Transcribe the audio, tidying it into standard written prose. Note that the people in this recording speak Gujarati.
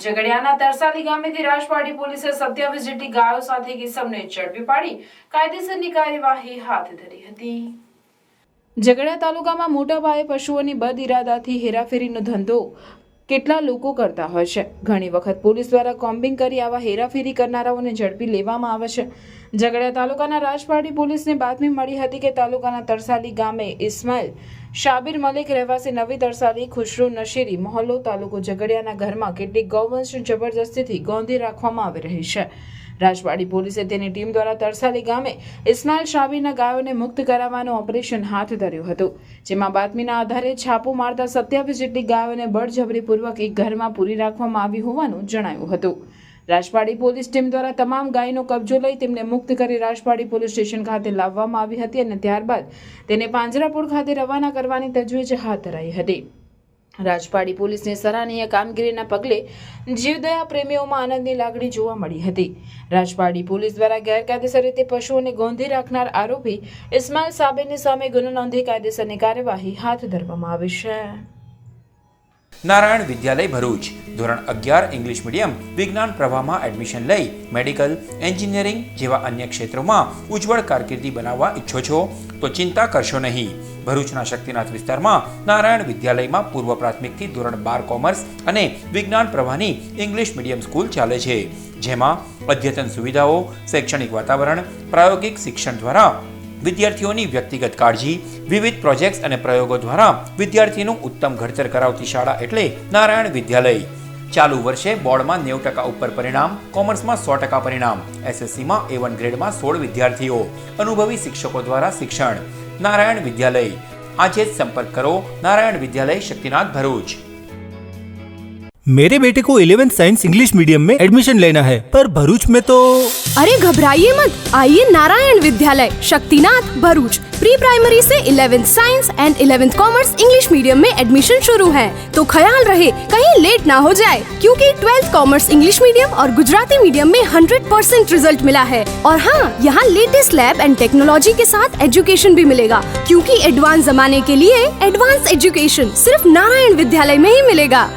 ઝઘડિયાના તરસાલી ગામેથી રાજપાડી પોલીસે 27 જેટલી ગાયો સાથે કિસમને ઝડપી પાડી કાયદેસરની કાર્યવાહી હાથ ધરી હતી। ઝઘડિયા તાલુકામાં મોટા પાયે પશુઓની બદ ઇરાદાથી હેરાફેરીનો ધંધો કેટલા લોકો કરતા હોય છે। ઘણી વખત પોલીસ દ્વારા કોમ્બિંગ કરી આવા હેરાફેરી કરનારાઓને ઝડપી લેવામાં આવે છે। ઝઘડિયા તાલુકાના રાજપાડી પોલીસને બાતમી મળી હતી કે તાલુકાના તરસાલી ગામે ઇસ્માઇલ શાબીર મલિક રહેવાસી નવી તરસાલી ખુશરો નશીરી મહોલ્લો તાલુકો ઝઘડિયાના ઘરમાં કેટલીક ગૌવંશ જબરદસ્તીથી ગોંધી રાખવામાં આવી રહી છે। રાજપાડી પોલીસે તેની ટીમ દ્વારા તરસાલી ગામે ઇસ્માઇલ શાબીરના ગાયોને મુક્ત કરાવવાનું ઓપરેશન હાથ ધર્યું હતું, જેમાં બાતમીના આધારે છાપો મારતા 27 જેટલી ગાયોને બળજબરીપૂર્વક એક ઘરમાં પૂરી રાખવામાં આવી હોવાનું જણાયું હતું। રાજપાડી પોલીસ ટીમ દ્વારા તમામ ગાયનો કબજો લઈ તેમને મુક્ત કરી રાજપાડી પોલીસ સ્ટેશન ખાતે લાવવામાં આવી હતી અને ત્યારબાદ તેને પાંજરાપોળ ખાતે રવાના કરવાની તજવીજ હાથ ધરાઈ હતી। રાજપાડી પોલીસની સરાહનીય કામગીરીના પગલે જીવદયા પ્રેમીઓમાં આનંદની લાગણી જોવા મળી હતી। રાજપાડી પોલીસ દ્વારા ગેરકાયદેસર રીતે પશુઓને ગોંધી રાખનાર આરોપી ઇસ્માઇલ શાબીરની સામે ગુનો નોંધી કાયદેસરની કાર્યવાહી હાથ ધરવામાં આવી છે। નારાયણ વિદ્યાલય ભરૂચ ધોરણ 11 ઇંગ્લિશ મીડિયમ વિજ્ઞાન પ્રવાહમાં એડમિશન લઈ મેડિકલ, એન્જિનિયરિંગ જેવા અન્ય ક્ષેત્રોમાં ઉજ્જવળ કારકિર્દી બનાવવા ઈચ્છો છો તો ચિંતા કરશો નહીં। ભરૂચના શક્તિનાથ વિસ્તારમાં નારાયણ વિદ્યાલયમાં પૂર્વ પ્રાથમિકથી ધોરણ 12 કોમર્સ અને વિજ્ઞાન પ્રવાહની ઇંગ્લિશ મીડિયમ સ્કૂલ ચાલે છે, જેમાં અદ્યતન સુવિધાઓ, શૈક્ષણિક વાતાવરણ, પ્રાયોગિક શિક્ષણ દ્વારા વિદ્યાર્થીઓની વ્યક્તિગત કાળજી, વિવિધ પ્રોજેક્ટ્સ અને પ્રયોગો દ્વારા વિદ્યાર્થીનું ઉત્તમ ઘડતર કરાવતી શાળા એટલે નારાયણ વિદ્યાલય। ચાલુ વર્ષે બોર્ડમાં 90% ઉપર પરિણામ, કોમર્સમાં 100% પરિણામ, એસએસસીમાં A1 ગ્રેડમાં 16 વિદ્યાર્થીઓ, અનુભવી શિક્ષકો દ્વારા શિક્ષણ। नारायण विद्यालय आज संपर्क करो। नारायण विद्यालय शक्तिनाथ भरूच। मेरे बेटे को 11th साइंस इंग्लिश मीडियम में एडमिशन लेना है, पर भरूच में तो। अरे घबराइए मत, आइए नारायण विद्यालय शक्तिनाथ भरूच। प्री प्राइमरी से 11th science and 11th commerce English medium में एडमिशन शुरू है, तो ख्याल रहे कहीं लेट ना हो जाए, क्योंकि 12th कॉमर्स इंग्लिश मीडियम और गुजराती मीडियम में 100% रिजल्ट मिला है। और हाँ, यहाँ लेटेस्ट लैब एंड टेक्नोलॉजी के साथ एजुकेशन भी मिलेगा, क्योंकि एडवांस जमाने के लिए एडवांस एजुकेशन सिर्फ नारायण विद्यालय में ही मिलेगा।